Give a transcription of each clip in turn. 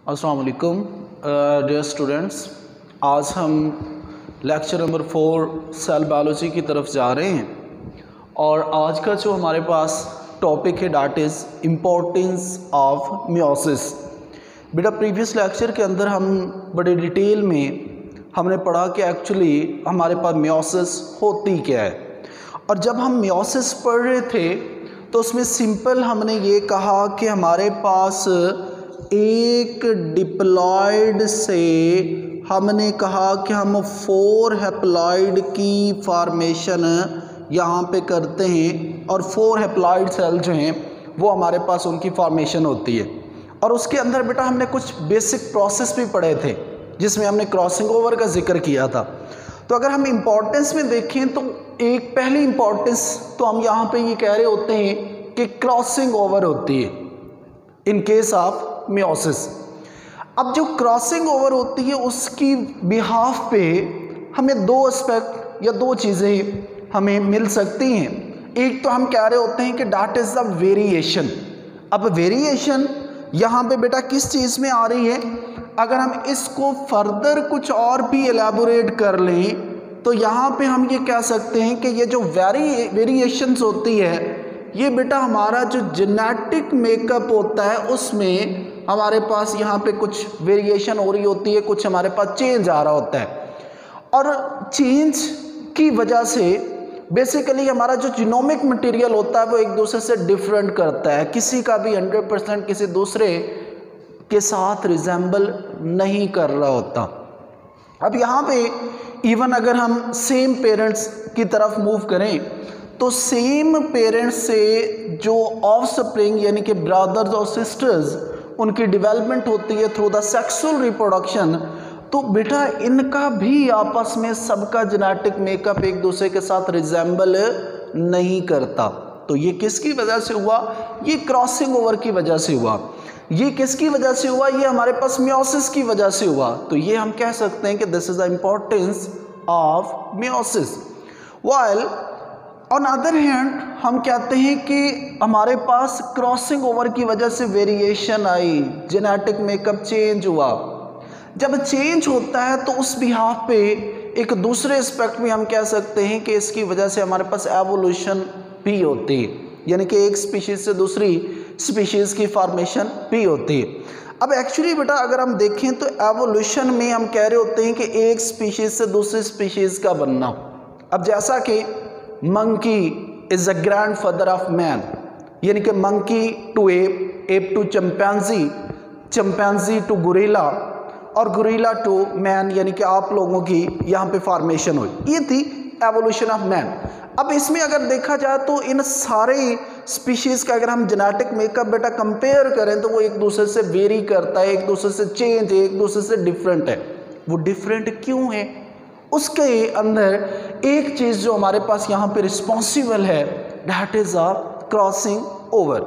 अस्सलाम वालेकुम dear students. आज हम लेक्चर नंबर 4 सेल बायोलॉजी की तरफ जा रहे हैं और आज का जो हमारे पास टॉपिक है that is importance of meiosis. बेटा प्रीवियस लेक्चर के अंदर हम बड़े डिटेल में हमने पढ़ा कि एक्चुअली हमारे पास मियोसिस होती क्या है, और जब हम मियोसिस पढ़ रहे थे तो उसमें सिंपल हमने ये कहा कि हमारे पास एक डिप्लॉयड से हमने कहा कि हम 4 हैप्लॉयड की फॉर्मेशन यहाँ पे करते हैं और 4 हैप्लॉयड सेल जो हैं वो हमारे पास उनकी फॉर्मेशन होती है। और उसके अंदर बेटा हमने कुछ बेसिक प्रोसेस भी पढ़े थे जिसमें हमने क्रॉसिंग ओवर का जिक्र किया था। तो अगर हम इम्पोर्टेंस में देखें तो एक पहली इम्पोर्टेंस तो हम यहाँ पे ये कह रहे होते हैं कि क्रॉसिंग ओवर होती है इन केस ऑफ मियोसिस। अब जो क्रॉसिंग ओवर होती है उसकी बिहाफ पे हमें 2 एस्पेक्ट या 2 चीज़ें हमें मिल सकती हैं। एक तो हम कह रहे होते हैं कि डैट इज़ द वेरिएशन। अब वेरिएशन यहाँ पे बेटा किस चीज़ में आ रही है, अगर हम इसको फर्दर कुछ और भी एलैबोरेट कर लें तो यहाँ पे हम ये कह सकते हैं कि ये जो वेरिएशंस होती है ये बेटा हमारा जो जेनेटिक मेकअप होता है उसमें हमारे पास यहाँ पे कुछ वेरिएशन हो रही होती है, कुछ हमारे पास चेंज आ रहा होता है। और चेंज की वजह से बेसिकली हमारा जो जीनोमिक मटेरियल होता है वो एक दूसरे से डिफरेंट करता है, किसी का भी 100% किसी दूसरे के साथ रिजेंबल नहीं कर रहा होता। अब यहाँ पे इवन अगर हम सेम पेरेंट्स की तरफ मूव करें तो सेम पेरेंट्स से जो ऑफस्प्रिंग यानी कि ब्रदर्स और सिस्टर्स उनकी डेवलपमेंट होती है थ्रू द सेक्सुअल रिप्रोडक्शन, तो बेटा इनका भी आपस में सबका जेनेटिक मेकअप एक दूसरे के साथ रिजेंबल नहीं करता। तो ये किसकी वजह से हुआ? ये क्रॉसिंग ओवर की वजह से हुआ। ये किसकी वजह से हुआ? ये हमारे पास मियोसिस की वजह से हुआ। तो ये हम कह सकते हैं कि this is the importance of meiosis. While on other hand हम कहते हैं कि हमारे पास क्रॉसिंग ओवर की वजह से वेरिएशन आई, जेनेटिक मेकअप चेंज हुआ। जब चेंज होता है तो उस बिहाफ पे एक दूसरे एस्पेक्ट में हम कह सकते हैं कि इसकी वजह से हमारे पास एवोल्यूशन भी होती है, यानी कि एक स्पीशीज से दूसरी स्पीशीज की फॉर्मेशन भी होती है। अब एक्चुअली बेटा अगर हम देखें तो एवोल्यूशन में हम कह रहे होते हैं कि एक स्पीशीज से दूसरी स्पीशीज का बनना। अब जैसा कि monkey is a grandfather of man, यानी कि monkey to ape to chimpanzee, chimpanzee to gorilla और गोरिल्ला टू मैन, यानी कि आप लोगों की यहाँ पे फॉर्मेशन हुई। ये थी एवोल्यूशन ऑफ मैन। अब इसमें अगर देखा जाए तो इन सारे स्पीशीज़ का अगर हम जेनेटिक मेकअप बेटा कंपेयर करें तो वो एक दूसरे से वेरी करता है, एक दूसरे से चेंज है, एक दूसरे से डिफरेंट है। वो डिफरेंट क्यों है? उसके अंदर एक चीज़ जो हमारे पास यहाँ पे रिस्पॉन्सिबल है that is a crossing over.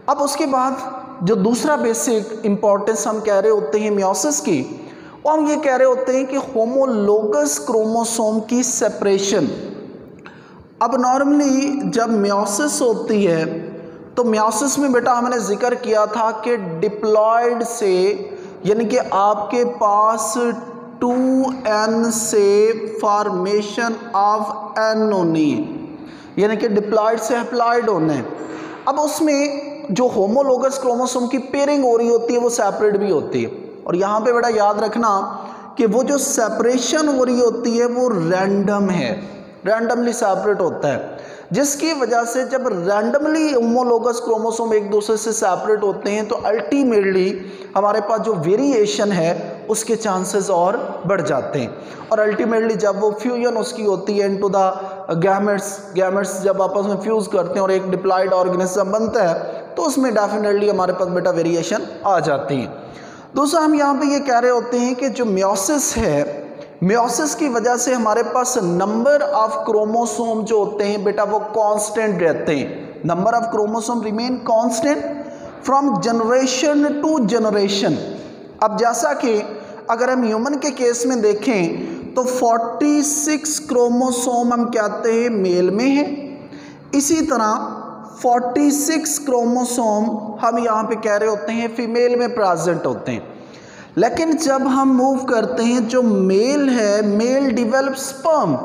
अब उसके बाद जो दूसरा बेसिक इंपॉर्टेंस हम कह रहे होते हैं मियोसिस की, वो हम ये कह रहे होते हैं कि होमोलोगस क्रोमोसोम की सेपरेशन। अब नॉर्मली जब मियोसिस होती है तो मियोसिस में बेटा हमने जिक्र किया था कि डिप्लॉयड से, यानी कि आपके पास 2n से फॉर्मेशन ऑफ n होनी, यानी कि डिप्लॉयड से हैप्लॉयड होने। अब उसमें जो होमोलोगस क्रोमोसोम की पेयरिंग हो रही होती है वो सेपरेट भी होती है। और यहाँ पे बेटा याद रखना कि वो जो सेपरेशन हो रही होती है वो रैंडम है, रैंडमली सेपरेट होता है, जिसकी वजह से जब रैंडमली होमोलोगस क्रोमोसोम एक दूसरे से सेपरेट होते हैं तो अल्टीमेटली हमारे पास जो वेरिएशन है उसके चांसेस और बढ़ जाते हैं। और अल्टीमेटली जब वो फ्यूजन उसकी होती है इनटू द गैमेट्स जब आपस में फ्यूज़ करते हैं और एक डिप्लॉयड ऑर्गेनिज्म बनता है तो उसमें डेफिनेटली हमारे पास बेटा वेरिएशन आ जाती है। दूसरा हम यहाँ पे ये कह रहे होते हैं कि जो मियोसिस है, मियोसिस की वजह से हमारे पास नंबर ऑफ क्रोमोसोम जो होते हैं बेटा वो कांस्टेंट रहते हैं। Number of chromosome remain constant from generation to generation. अब जैसा कि अगर हम ह्यूमन के केस में देखें तो 46 क्रोमोसोम हम कहते हैं मेल में है, इसी तरह 46 क्रोमोसोम हम यहाँ पे कह रहे होते हैं फीमेल में प्रेजेंट होते हैं। लेकिन जब हम मूव करते हैं, जो मेल है, मेल डिवेलप स्पर्म,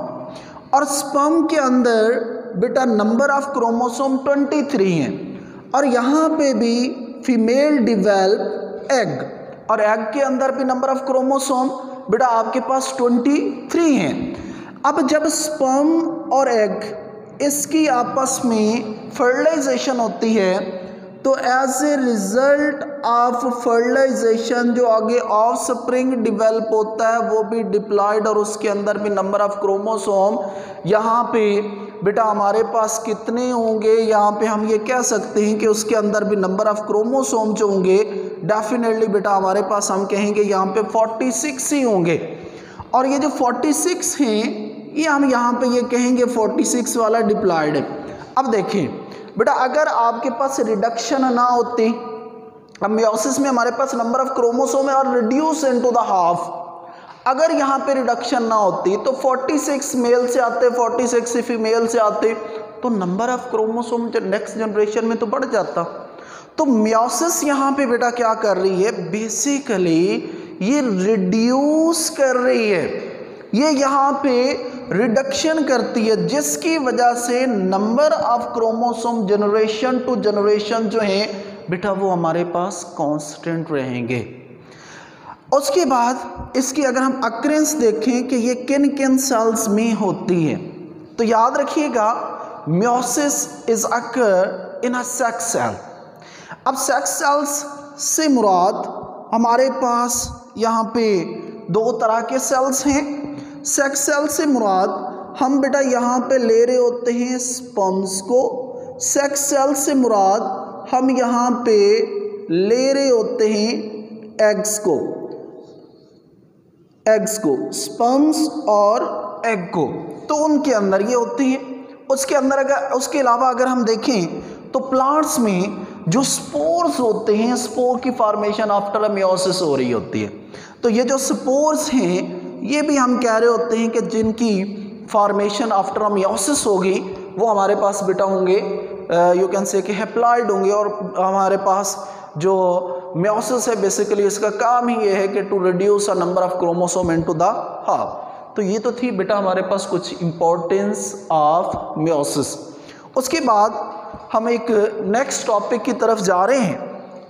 और स्पर्म के अंदर बेटा नंबर ऑफ क्रोमोसोम 23 हैं, और यहाँ पे भी फीमेल डिवेलप एग, और एग के अंदर भी नंबर ऑफ क्रोमोसोम बेटा आपके पास 23 हैं। अब जब स्पर्म और एग इसकी आपस में फर्टिलाइजेशन होती है, तो as a result of fertilisation जो आगे ऑफ स्प्रिंग डिवेल्प होता है वो भी डिप्लॉयड, और उसके अंदर भी नंबर ऑफ क्रोमोसोम यहाँ पे बेटा हमारे पास कितने होंगे, यहाँ पे हम ये कह सकते हैं कि उसके अंदर भी नंबर ऑफ क्रोमोसोम जो होंगे डेफिनेटली बेटा हमारे पास हम कहेंगे यहाँ पे 46 ही होंगे। और ये जो 46 हैं ये हम यहाँ पे ये कहेंगे 46 वाला डिप्लॉयड है। अब देखिए बेटा अगर आपके पास रिडक्शन ना होती, अब मियोसिस में हमारे पास नंबर ऑफ क्रोमोसोम है और रिड्यूस इनटू द हाफ, अगर यहाँ पे रिडक्शन ना होती तो 46 मेल से आते, 46 फीमेल से आते, तो number of chromosome next generation में तो बढ़ जाता। तो मियोसिस यहाँ पे बेटा क्या कर रही है, बेसिकली ये रिड्यूस कर रही है, ये यहाँ पे रिडक्शन करती है, जिसकी वजह से number of chromosome generation to generation जो है बेटा वो हमारे पास कांस्टेंट रहेंगे। उसके बाद इसकी अगर हम अक्रेंस देखें कि ये किन किन सेल्स में होती है, तो याद रखिएगा meiosis is occur in a sex cell. अब सेक्स सेल्स से मुराद हमारे पास यहाँ पे दो तरह के सेल्स हैं। सेक्स सेल से मुराद हम बेटा यहाँ पे ले रहे होते हैं स्पर्म्स को, सेक्स सेल से मुराद हम यहाँ पे ले रहे होते हैं एग्स को, स्पर्म्स और एग को, तो उनके अंदर ये होती है। उसके अंदर उसके अलावा अगर हम देखें तो प्लांट्स में जो स्पोर्स होते हैं, स्पोर की फॉर्मेशन आफ्टर मियोसिस हो रही होती है। तो ये जो स्पोर्स हैं ये भी हम कह रहे होते हैं कि जिनकी फॉर्मेशन आफ्टर मियोसिस होगी वो हमारे पास बेटा होंगे, यू कैन से कि हैप्लॉइड होंगे। और हमारे पास जो मियोसिस है बेसिकली इसका काम ही ये है कि to reduce a number of chromosome into the half. तो ये तो थी बेटा हमारे पास कुछ इंपॉर्टेंस ऑफ मियोसिस। उसके बाद हम एक नेक्स्ट टॉपिक की तरफ जा रहे हैं,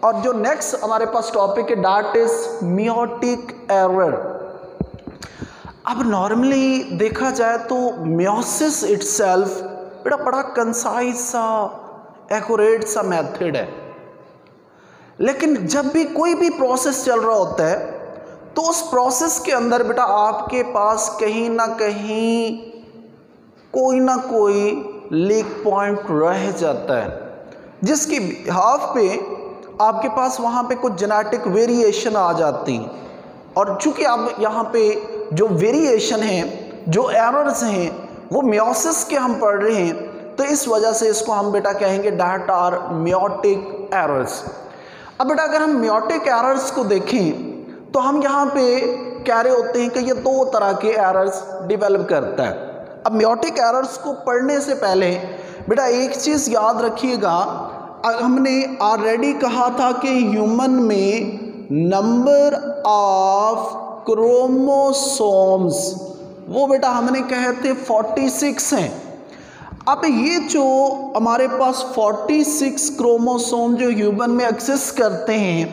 और जो नेक्स्ट हमारे पास टॉपिक है दैट इज मियोटिक एरर। अब नॉर्मली देखा जाए तो मियोसिस इटसेल्फ बेटा बड़ा कंसाइज सा एक्यूरेट सा मेथड है, लेकिन जब भी कोई भी प्रोसेस चल रहा होता है तो उस प्रोसेस के अंदर बेटा आपके पास कहीं ना कहीं कोई ना कोई लीक पॉइंट रह जाता है, जिसकी बिहाफ पे आपके पास वहाँ पे कुछ जेनेटिक वेरिएशन आ जाती हैं। और चूंकि आप यहाँ पे जो वेरिएशन हैं, जो एरर्स हैं, वो मियोसिस के हम पढ़ रहे हैं, तो इस वजह से इसको हम बेटा कहेंगे दैट आर मियोटिक एरर्स। अब बेटा अगर हम मियोटिक एरर्स को देखें तो हम यहाँ पे कह रहे होते हैं कि ये दो तरह के एरर्स डिवेलप करता है। अब मियोटिक एरर्स को पढ़ने से पहले बेटा एक चीज़ याद रखिएगा, हमने ऑलरेडी कहा था कि ह्यूमन में नंबर ऑफ क्रोमोसोम्स वो बेटा हमने कहे थे 46 हैं। अब ये जो हमारे पास 46 क्रोमोसोम जो ह्यूमन में एक्सिस्ट करते हैं,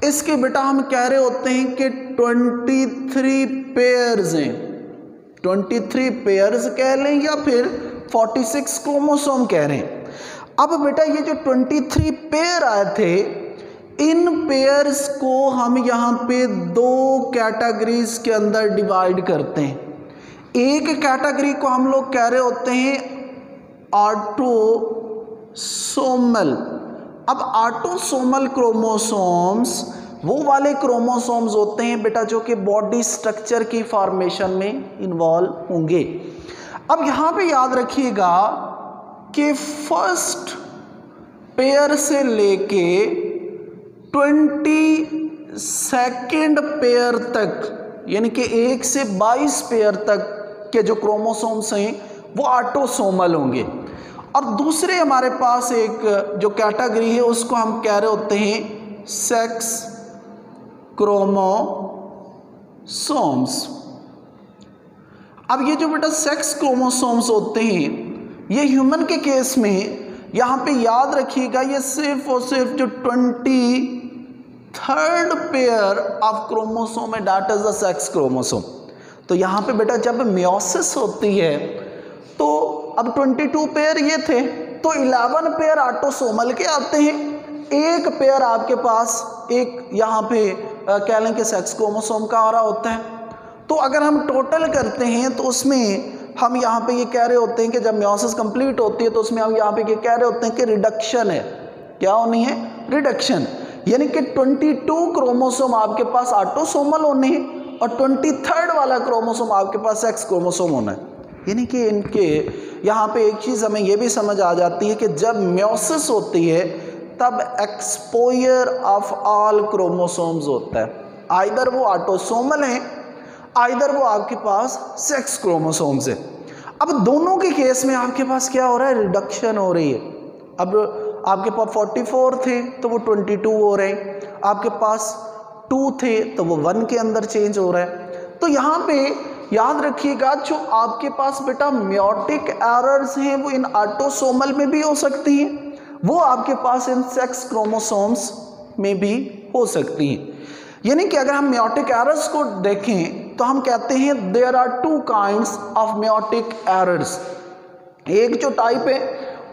इसके बेटा हम कह रहे होते हैं कि 23 पेयर्स हैं, 23 पेयर्स कह लें या फिर 46 क्रोमोसोम कह रहे हैं। अब बेटा ये जो 23 पेयर आए थे, इन पेयर्स को हम यहाँ पे दो कैटेगरीज के अंदर डिवाइड करते हैं। एक कैटेगरी को हम लोग कह रहे होते हैं ऑटोसोमल। अब ऑटोसोमल क्रोमोसोम्स वो वाले क्रोमोसोम्स होते हैं बेटा जो कि बॉडी स्ट्रक्चर की फॉर्मेशन में इन्वॉल्व होंगे। अब यहाँ पे याद रखिएगा कि फर्स्ट पेयर से लेके 22nd पेयर तक, यानी कि 1 से 22 पेयर तक के जो क्रोमोसोम्स हैं वो ऑटोसोमल होंगे। और दूसरे हमारे पास एक जो कैटेगरी है उसको हम कह रहे होते हैं सेक्स क्रोमोसोम्स। अब ये जो बेटा सेक्स क्रोमोसोम्स होते हैं, ये ह्यूमन के केस में यहाँ पे याद रखिएगा, ये सिर्फ और सिर्फ जो 23rd पेयर ऑफ क्रोमोसोम है, that is the sex chromosome. तो यहाँ पे बेटा जब मियोसिस होती है तो अब 22 पेयर ये थे, तो 11 पेयर ऑटोसोमल के आते हैं, एक पेयर आपके पास एक यहाँ पे कह लें कि सेक्स क्रोमोसोम का आ रहा होता है। तो अगर हम टोटल करते हैं तो उसमें हम यहाँ पे ये कह रहे होते हैं कि जब मियोसिस कंप्लीट होती है तो उसमें हम यहाँ पे ये कह रहे होते हैं कि रिडक्शन है। क्या होनी है? रिडक्शन। यानी कि 22 क्रोमोसोम आपके पास ऑटोसोमल होने हैं और 23rd वाला क्रोमोसोम आपके पास सेक्स क्रोमोसोम होना है। यानी कि इनके यहाँ पे एक चीज़ हमें ये भी समझ आ जाती है कि जब मियोसिस होती है तब एक्सपोजर ऑफ ऑल क्रोमोसोम्स होता है, आइदर वो ऑटोसोमल है आइदर वो आपके पास सेक्स क्रोमोसोम्स है। अब दोनों के केस में आपके पास क्या हो रहा है? रिडक्शन हो रही है। अब आपके पास 44 थे तो वो 22 हो रहे हैं, आपके पास 2 थे तो वो 1 के अंदर चेंज हो रहा है। तो यहाँ पे याद रखिएगा, जो आपके पास बेटा मियोटिक एरर्स हैं वो इन ऑटोसोमल में भी हो सकती हैं, वो आपके पास इन सेक्स क्रोमोसोम्स में भी हो सकती हैं। यानी कि अगर हम मियोटिक एरर्स को देखें तो हम कहते हैं there are 2 kinds of meiotic errors. एक जो टाइप है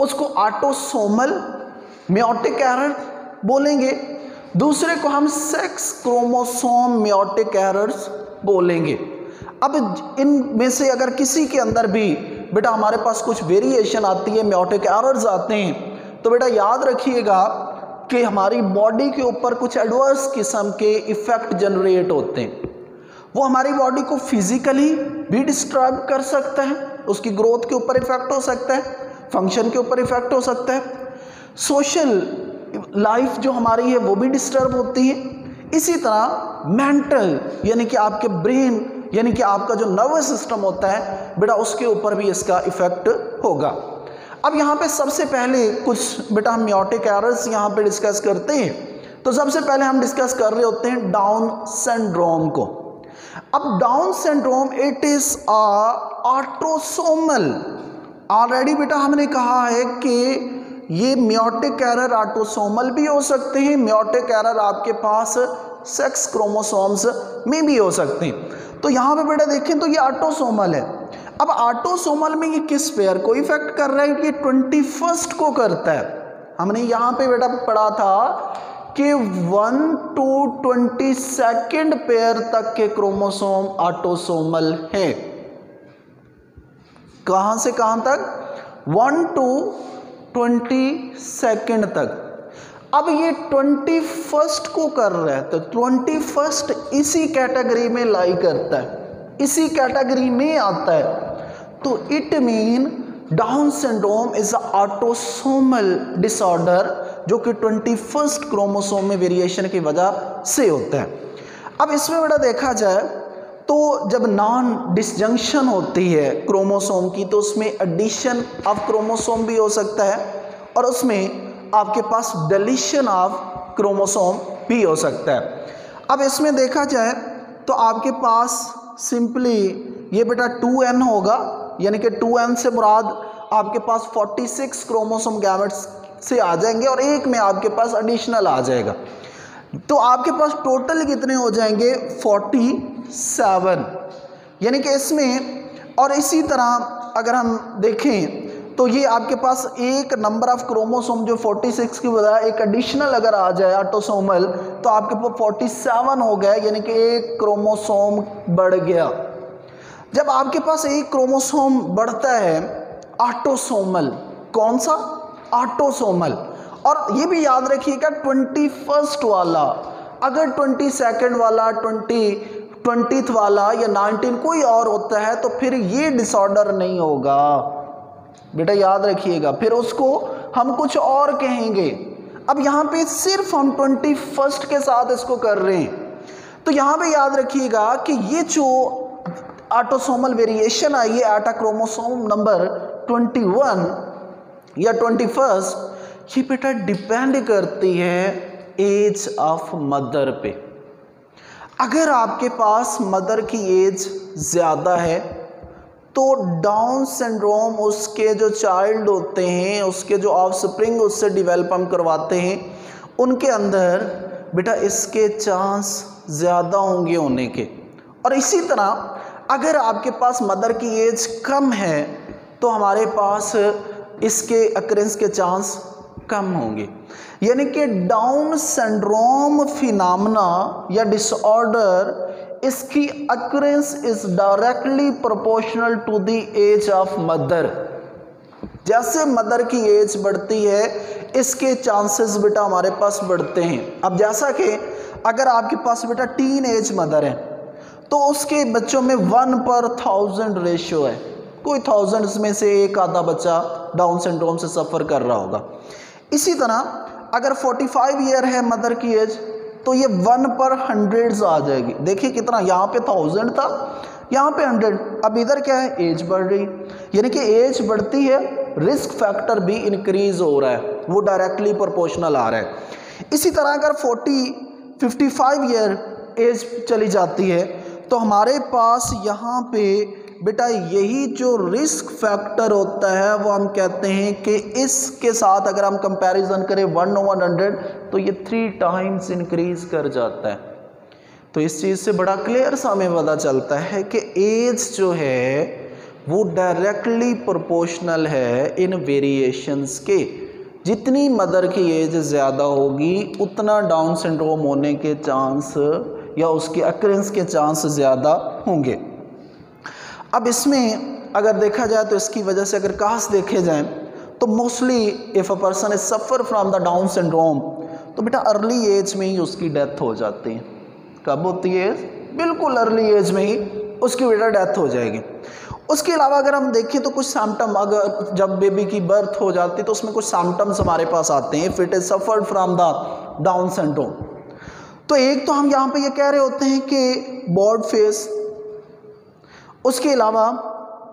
उसको ऑटोसोमल मियोटिक एरर बोलेंगे, दूसरे को हम सेक्स क्रोमोसोम मियोटिक एरर्स बोलेंगे। अब इनमें से अगर किसी के अंदर भी बेटा हमारे पास कुछ वेरिएशन आती है, मियोटिक एरर्स आते हैं, तो बेटा याद रखिएगा कि हमारी बॉडी के ऊपर कुछ एडवर्स किस्म के इफ़ेक्ट जनरेट होते हैं। वो हमारी बॉडी को फिजिकली भी डिस्टर्ब कर सकता है, उसकी ग्रोथ के ऊपर इफेक्ट हो सकता है, फंक्शन के ऊपर इफेक्ट हो सकता है, सोशल लाइफ जो हमारी है वो भी डिस्टर्ब होती है। इसी तरह मेंटल यानी कि आपके ब्रेन यानी कि आपका जो नर्वस सिस्टम होता है बेटा उसके ऊपर भी इसका इफेक्ट होगा। अब यहाँ पे सबसे पहले कुछ बेटा हम मियोटिक एरर्स यहाँ पे डिस्कस करते हैं। तो सबसे पहले हम डिस्कस कर रहे होते हैं डाउन सिंड्रोम को। अब down syndrome it is autosomal. Already बेटा हमने कहा है कि ये मियोटिक एरर ऑटोसोमल भी हो सकते हैं, मियोटिक एरर आपके पास सेक्स क्रोमोसोम्स में भी हो सकते हैं। तो यहाँ पे बेटा देखें तो ये ऑटोसोमल है। अब ऑटोसोमल में ये किस पेयर को इफेक्ट कर रहा है? ये 21st को करता है। हमने यहाँ पे बेटा पढ़ा था कि 1 to 22nd पेयर तक के क्रोमोसोम ऑटोसोमल है। कहां से कहां तक? 1 to 22nd तक। अब ये 21st को कर रहा है, तो 21st इसी कैटेगरी में लाई करता है, इसी कैटेगरी में आता है। तो it mean down syndrome is autosomal disorder जो कि 21st क्रोमोसोम में वेरिएशन की वजह से होता है। अब इसमें बड़ा देखा जाए तो जब नॉन डिसजंक्शन होती है क्रोमोसोम की तो उसमें एडिशन ऑफ क्रोमोसोम भी हो सकता है और उसमें आपके पास डिलीशन ऑफ क्रोमोसोम भी हो सकता है। अब इसमें देखा जाए तो आपके पास सिंपली ये बेटा 2n होगा, यानी कि 2n से मुराद आपके पास 46 क्रोमोसोम गैमेट्स से आ जाएंगे और एक में आपके पास एडिशनल आ जाएगा। तो आपके पास टोटल कितने हो जाएंगे? 47। यानी कि इसमें और इसी तरह अगर हम देखें तो ये आपके पास एक नंबर ऑफ क्रोमोसोम जो 46 की बजाय एक एडिशनल अगर आ जाए ऑटोसोमल तो आपके पास 47 हो गया, यानी कि एक क्रोमोसोम बढ़ गया। जब आपके पास एक क्रोमोसोम बढ़ता है ऑटोसोमल, कौन सा? ऑटोसोमल। और ये भी याद रखिएगा 21st वाला, अगर 22nd वाला 20th वाला या 19 कोई और होता है तो फिर ये डिसऑर्डर नहीं होगा बेटा, याद रखिएगा, फिर उसको हम कुछ और कहेंगे। अब यहाँ पे सिर्फ हम 21st के साथ इसको कर रहे हैं। तो यहाँ पे याद रखिएगा कि ये जो ऑटोसोमल वेरिएशन आई है एट क्रोमोसोम नंबर 21 या 21st, ये बेटा डिपेंड करती है एज ऑफ मदर पे। अगर आपके पास मदर की एज ज़्यादा है तो डाउन सिंड्रोम उसके जो चाइल्ड होते हैं, उसके जो ऑफस्प्रिंग उससे डेवलप हम करवाते हैं, उनके अंदर बेटा इसके चांस ज़्यादा होंगे होने के। और इसी तरह अगर आपके पास मदर की एज कम है तो हमारे पास इसके अक्रेंस के चांस कम होंगे। यानी कि डाउन सिंड्रोम फिनोमेना या डिसऑर्डर, इसकी occurrence is directly proportional to the age of mother. जैसे मदर की एज बढ़ती है इसके चांसेस बेटा हमारे पास बढ़ते हैं। अब जैसा कि अगर आपके पास बेटा टीन एज मदर है तो उसके बच्चों में 1/1000 रेशियो है, कोई थाउजेंड्स में से एक आधा बच्चा डाउन सिंड्रोम से सफ़र कर रहा होगा। इसी तरह अगर 45 ईयर है मदर की एज तो ये 1/100 आ जाएगी। देखिए कितना, यहाँ पे 1000 था, यहाँ पे 100। अब इधर क्या है, एज बढ़ रही, यानी कि एज बढ़ती है, रिस्क फैक्टर भी इंक्रीज हो रहा है, वो डायरेक्टली प्रोपोर्शनल आ रहा है। इसी तरह अगर 55 ईयर एज चली जाती है तो हमारे पास यहाँ पे बेटा यही जो रिस्क फैक्टर होता है वो हम कहते हैं कि इसके साथ अगर हम कंपैरिजन करें 1/100 तो ये 3 टाइम्स इंक्रीज कर जाता है। तो इस चीज़ से बड़ा क्लियर सा हमें पता चलता है कि एज जो है वो डायरेक्टली प्रोपोर्शनल है इन वेरिएशंस के। जितनी मदर की एज ज़्यादा होगी उतना डाउन सिंड्रोम होने के चांस या उसकी अक्रेंस के चांस ज़्यादा होंगे। अब इसमें अगर देखा जाए तो इसकी वजह से अगर कास देखे जाएं तो mostly if a person is suffer from the down syndrome तो बेटा अर्ली एज में ही उसकी डेथ हो जाती है। कब होती है? बिल्कुल अर्ली एज में ही उसकी बेटा डेथ हो जाएगी। उसके अलावा अगर हम देखें तो कुछ सिम्टम, अगर जब बेबी की बर्थ हो जाती है तो उसमें कुछ सिम्टम्स हमारे पास आते हैं if it is suffered from the down syndrome. तो एक तो हम यहाँ पे ये कह रहे होते हैं कि बॉड फेस, उसके अलावा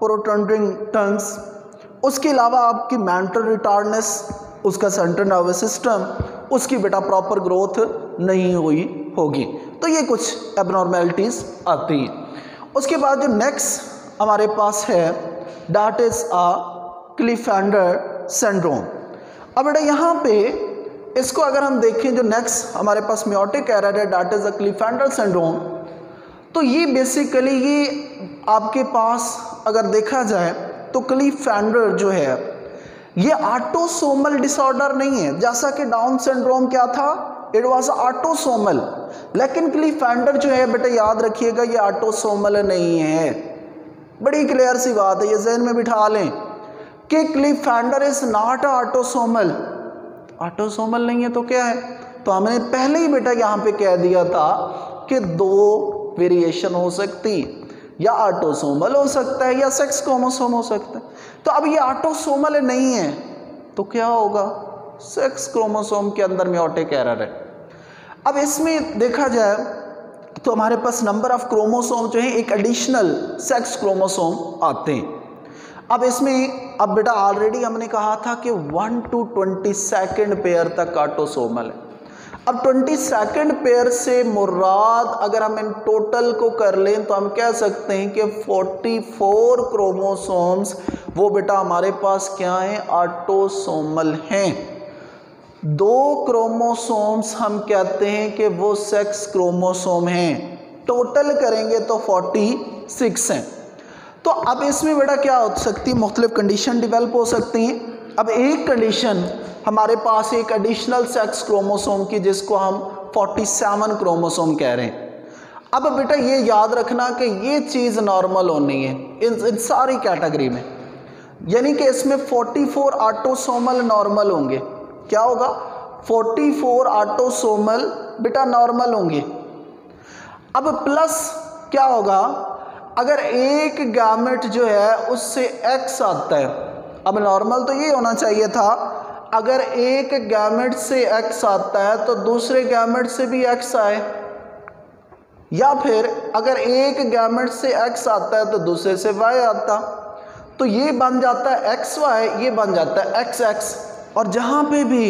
प्रोट्रूडिंग टंग्स, उसके अलावा आपकी मेंटल रिटार्डनेस, उसका सेंट्रल नर्वस सिस्टम, उसकी बेटा प्रॉपर ग्रोथ नहीं हुई होगी। तो ये कुछ एबनॉर्मेलिटीज़ आती हैं। उसके बाद जो नेक्स्ट हमारे पास है दैट इज़ अ क्लिफेंडर सिंड्रोम। अब बेटा यहाँ पे इसको अगर हम देखें, जो नेक्स्ट हमारे पास मियोटिक एरर है दैट इज़ अ क्लिफेंडर सिंड्रोम, तो ये बेसिकली ये आपके पास अगर देखा जाए तो क्लिफेंडर जो है ये ऑटोसोमल डिसऑर्डर नहीं है। जैसा कि डाउन सिंड्रोम क्या था, इट वाज ऑटोसोमल, लेकिन क्लिफेंडर जो है बेटा याद रखिएगा ये ऑटोसोमल नहीं है। बड़ी क्लियर सी बात है, ये जहन में बिठा लें कि क्लिफेंडर इज नॉट ऑटोसोमल। ऑटोसोमल नहीं है तो क्या है? तो हमने पहले ही बेटा यहाँ पे कह दिया था कि 2 वेरिएशन हो सकती, या ऑटोसोमल हो सकता है या सेक्स क्रोमोसोम हो सकता है। तो अब ये ऑटोसोमल नहीं है तो क्या होगा? सेक्स क्रोमोसोम के अंदर मियोटिक एरर है। अब इसमें देखा जाए तो हमारे पास नंबर ऑफ क्रोमोसोम जो है एक एडिशनल सेक्स क्रोमोसोम आते हैं। अब इसमें अब बेटा ऑलरेडी हमने कहा था कि 1 to 22 पेयर तक ऑटोसोमल है। अब 22 पेयर से मुराद अगर हम इन टोटल को कर लें तो हम कह सकते हैं कि 44 क्रोमोसोम्स वो बेटा हमारे पास क्या हैं? ऑटोसोमल हैं। 2 क्रोमोसोम्स हम कहते हैं कि वो सेक्स क्रोमोसोम हैं। टोटल करेंगे तो 46 हैं। तो अब इसमें बेटा क्या हो सकती है? मुख्तलिफ कंडीशन डेवलप हो सकती हैं। अब एक कंडीशन हमारे पास एक एडिशनल सेक्स क्रोमोसोम की जिसको हम 47 क्रोमोसोम कह रहे हैं। अब बेटा ये याद रखना कि ये चीज़ नॉर्मल होनी है इन सारी कैटेगरी में, यानी कि इसमें 44 ऑटोसोमल नॉर्मल होंगे। क्या होगा? 44 ऑटोसोमल बेटा नॉर्मल होंगे। अब प्लस क्या होगा? अगर एक गैमेट जो है उससे एक्स आता है, अब नॉर्मल तो ये होना चाहिए था, अगर एक गैमेट से एक्स आता है तो दूसरे गैमेट से भी एक्स आए, या फिर अगर एक गैमेट से एक्स आता है तो दूसरे से वाई आता, तो ये बन जाता है एक्स वाई, ये बन जाता है एक्स एक्स। और जहाँ पे भी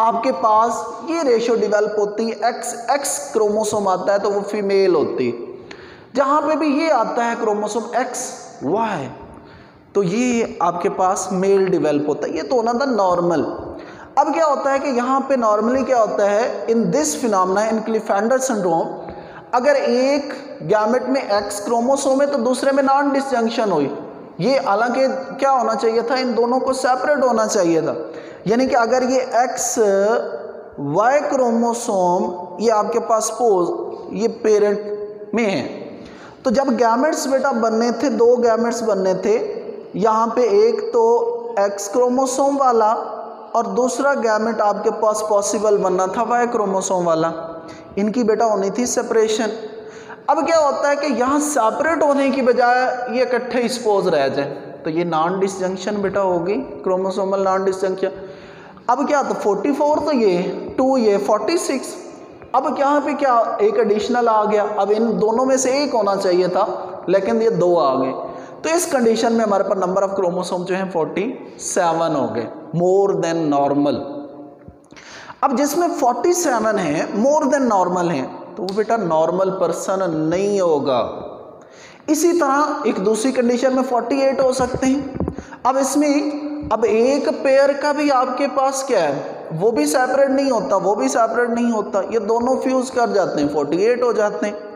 आपके पास ये रेशियो डेवलप होती है, एक्स क्रोमोसोम आता है तो वो फीमेल होती है, जहाँ पे भी ये आता है क्रोमोसोम एक्स वाई तो ये आपके पास मेल डेवलप होता है। ये तो होना था नॉर्मल। अब क्या होता है कि यहाँ पे नॉर्मली क्या होता है, in this phenomena in Klinefelter syndrome, अगर एक गैमेट में एक्स क्रोमोसोम है तो दूसरे में नॉन डिसजंक्शन हुई। ये हालांकि क्या होना चाहिए था, इन दोनों को सेपरेट होना चाहिए था, यानी कि अगर ये एक्स वाई क्रोमोसोम ये आपके पास पोज ये पेरेंट में है, तो जब गैमेट्स बेटा बनने थे, दो गैमेट्स बनने थे, यहाँ पे एक तो एक्स क्रोमोसोम वाला और दूसरा गैमेट आपके पास पॉसिबल बनना था वाई क्रोमोसोम वाला, इनकी बेटा होनी थी सेपरेशन। अब क्या होता है कि यहाँ सेपरेट होने की बजाय ये इकट्ठे एक्सपोज रह जाए, तो ये नॉन डिसजंक्शन बेटा होगी, क्रोमोसोमल नॉन डिसजंक्शन। अब क्या था 44 तो ये 2 ये 46। अब यहाँ पे क्या एक एडिशनल आ गया, अब इन दोनों में से एक होना चाहिए था लेकिन ये दो आ गए, तो इस कंडीशन में हमारे पास नंबर ऑफ क्रोमोसोम जो है 47 हो गए, मोर देन नॉर्मल। अब जिसमें 47 है मोर देन नॉर्मल है तो वो बेटा नॉर्मल पर्सन नहीं होगा। इसी तरह एक दूसरी कंडीशन में 48 हो सकते हैं। अब इसमें अब एक पेयर का भी आपके पास क्या है, वो भी सेपरेट नहीं होता, वो भी सेपरेट नहीं होता, ये दोनों फ्यूज कर जाते हैं, 48 हो जाते हैं।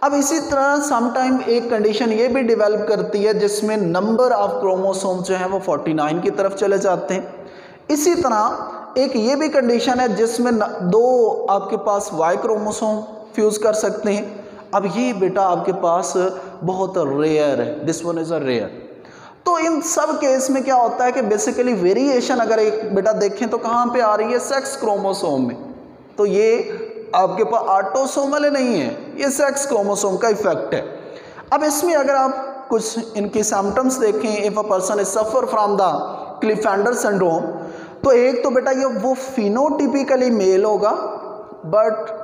अब इसी तरह समटाइम एक कंडीशन ये भी डेवलप करती है जिसमें नंबर ऑफ क्रोमोसोम जो है वो 49 की तरफ चले जाते हैं। इसी तरह एक ये भी कंडीशन है जिसमें दो आपके पास वाई क्रोमोसोम फ्यूज कर सकते हैं। अब ये बेटा आपके पास बहुत रेयर है, this one is a rare. तो इन सब केस में क्या होता है कि बेसिकली वेरिएशन अगर एक बेटा देखें तो कहाँ पे आ रही है, सेक्स क्रोमोसोम में। तो ये आपके पास ऑटोसोमल नहीं है, ये सेक्स क्रोमोसोम का इफेक्ट है। अब इसमें अगर आप कुछ इनकी सिम्टम्स देखें, if a person is suffer from the Klinefelter syndrome, तो एक तो बेटा ये वो फिनोटिपिकली मेल होगा बट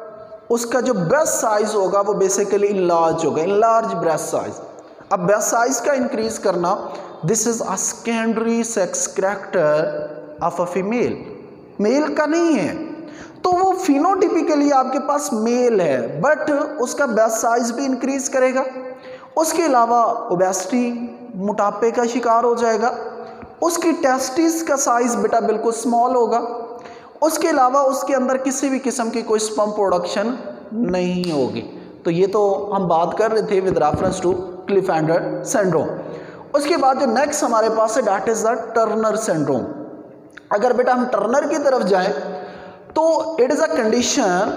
उसका जो ब्रेस्ट साइज होगा वो बेसिकली इनलार्ज होगा, इनलार्ज ब्रेस्ट साइज। अब ब्रेस्ट साइज का इंक्रीज करना, this is a secondary sex character of a female, male का नहीं है। तो वो फिनोटिपिकली आपके पास मेल है बट उसका ब्रेस्ट साइज भी इंक्रीज करेगा। उसके अलावा ओबेसिटी, मोटापे का शिकार हो जाएगा। उसकी टेस्टिस का साइज बेटा बिल्कुल स्मॉल होगा। उसके अलावा उसके अंदर किसी भी किस्म की कोई स्पर्म प्रोडक्शन नहीं होगी। तो ये तो हम बात कर रहे थे विद रेफरेंस टू क्लिफेंडर सिंड्रोम। उसके बाद जो नेक्स्ट हमारे पास है that is the Turner syndrome. अगर बेटा हम टर्नर की तरफ जाएं तो इट इज अ कंडीशन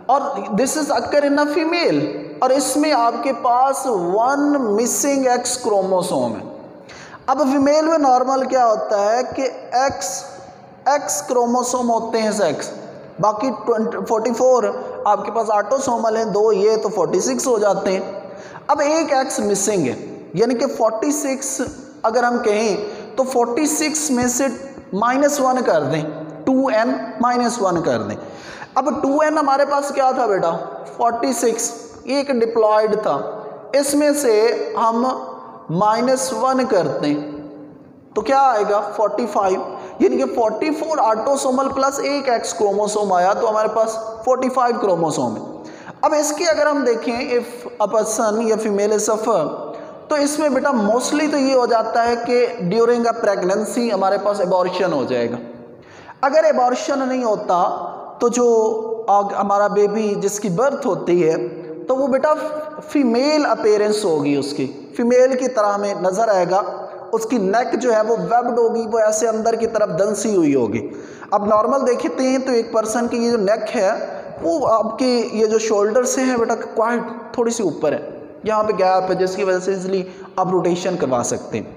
और this is occur in a female, और इसमें आपके पास 1 मिसिंग एक्स क्रोमोसोम है। अब फीमेल में नॉर्मल क्या होता है कि एक्स क्रोमोसोम होते हैं सेक्स, बाकी 44 आपके पास ऑटोसोमल हैं, 2 ये तो 46 हो जाते हैं। अब एक एक्स मिसिंग है, यानी कि 46 अगर हम कहें तो 46 में से -1 कर दें, 2n -1 कर दें। अब 2n हमारे पास क्या था बेटा 46, एक डिप्लॉयड था, इसमें से हम -1 करते हैं तो क्या आएगा 45, यानी कि 44 ऑटोसोमल प्लस एक एक्स क्रोमोसोम आया तो हमारे पास 45 क्रोमोसोम है। अब इसकी अगर हम देखें इफ अ पर्सन या फीमेल इज सफर, तो इसमें बेटा मोस्टली तो ये हो जाता है कि ड्यूरिंग अ प्रेगनेंसी हमारे पास एबॉर्शन हो जाएगा। अगर एबॉर्शन नहीं होता तो जो हमारा बेबी जिसकी बर्थ होती है तो वो बेटा फीमेल अपीयरेंस होगी, उसकी फीमेल की तरह में नज़र आएगा। उसकी नेक जो है वो वेब्ड होगी, वो ऐसे अंदर की तरफ दंसी हुई होगी। अब नॉर्मल देखते हैं तो एक पर्सन की ये जो नेक है वो आपके ये जो शोल्डर से है बेटा क्वाइट थोड़ी सी ऊपर है, यहाँ पे गैप है जिसकी वजह से इजली आप रोटेशन करवा सकते हैं।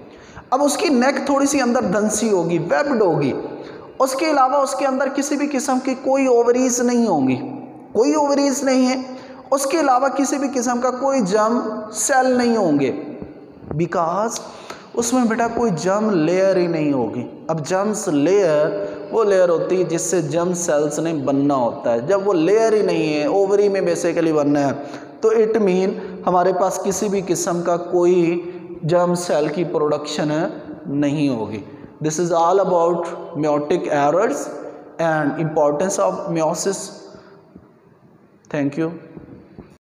अब उसकी नेक थोड़ी सी अंदर दंसी होगी, वेब्ड होगी। उसके अलावा उसके अंदर किसी भी किस्म की कोई ओवरीज नहीं होंगी, कोई ओवरीज नहीं है। उसके अलावा किसी भी किस्म का कोई जर्म सेल नहीं होंगे, बिकॉज उसमें बेटा कोई जर्म लेयर ही नहीं होगी। अब जर्म्स लेयर वो लेयर होती है जिससे जर्म सेल्स ने बनना होता है, जब वो लेयर ही नहीं है, ओवरी में बेसिकली बनना है, तो इट मीन हमारे पास किसी भी किस्म का कोई जर्म सेल की प्रोडक्शन नहीं होगी। This is all about meiotic errors and importance of meiosis. Thank you.